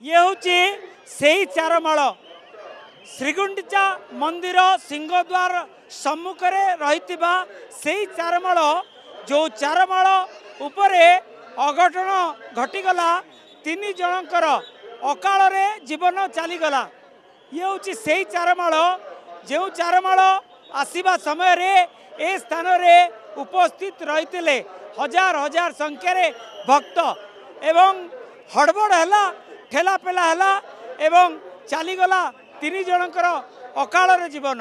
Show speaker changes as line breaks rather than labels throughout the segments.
ये हूँ से चारमाल श्रीगुंडीचा मंदिर सिंहद्वार सम्मुख रही से चारमाल जो चारमाल उपरे अघटन घटीगला 3 जनकर अकाल जीवन चलीगला। ये हूँ से चारमाल जो चारमाल आसवा समय रे ए स्थान रे उपस्थित रही हजार हजार संख्यार भक्त एवं हड़बड़ है ठेला पेला है एवं चलीगला 3 जनकर अकाल जीवन।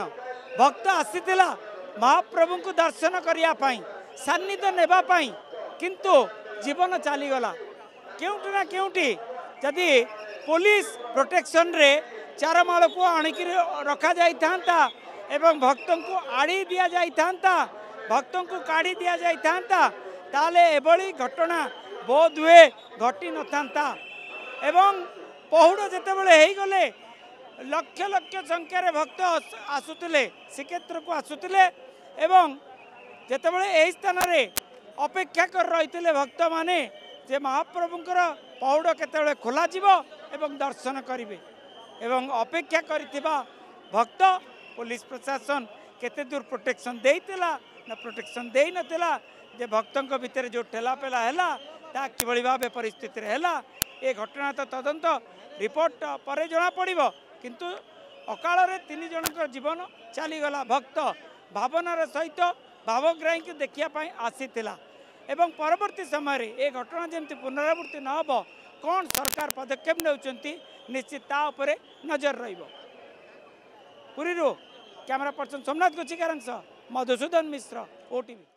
भक्त आसीला महाप्रभु को दर्शन करने सान्निध्य नेबापाई किंतु जीवन चलीगला केउटी ना केउटी जदि पुलिस प्रोटेक्शन रे चारमाल को आणिक रखा जाई थांता एवं भक्तों को आड़ी दिया जाई थांता भक्तों को काढ़ी दिया जाई थांता ताले एभली घटना बोध हुए घटी न थांता। एवं पहुड़ जिते बड़े हो गले लक्ष लक्ष संख्यार भक्त आसुले श्रीक्षेत्र को आसुले एवं जिते बड़े यही स्थान रे अपेक्षा कर रही भक्त माने जे महाप्रभुंकर पहुड़ केते खोल एवं दर्शन करेंगे एवं अपेक्षा करिथिबा भक्त पुलिस प्रशासन केते दूर प्रोटेक्शन देइतिला ना प्रोटेक्शन देई नथिला जे भक्तों भितर जो ठेला पेला हैला ता किभली भाबे परिस्थिति हैला ए घटना तो तदंत रिपोर्ट पर जना पड़िबो किंतु अकाल रे 3 जनकर जीवन चलीगला। भक्त भावनार सहित भावग्राही को देखिया पई आसीतिला एवं परवर्ती समय रे ए घटना जेमति पुनरावृत्ति न हो कौन सरकार पदक्षेप नेउचंती निश्चित ता उपरे नजर रहिबो। पुरी रो कैमरा पर्सन सोमनाथ गोचिकार मधुसूदन मिश्र ओटीवी।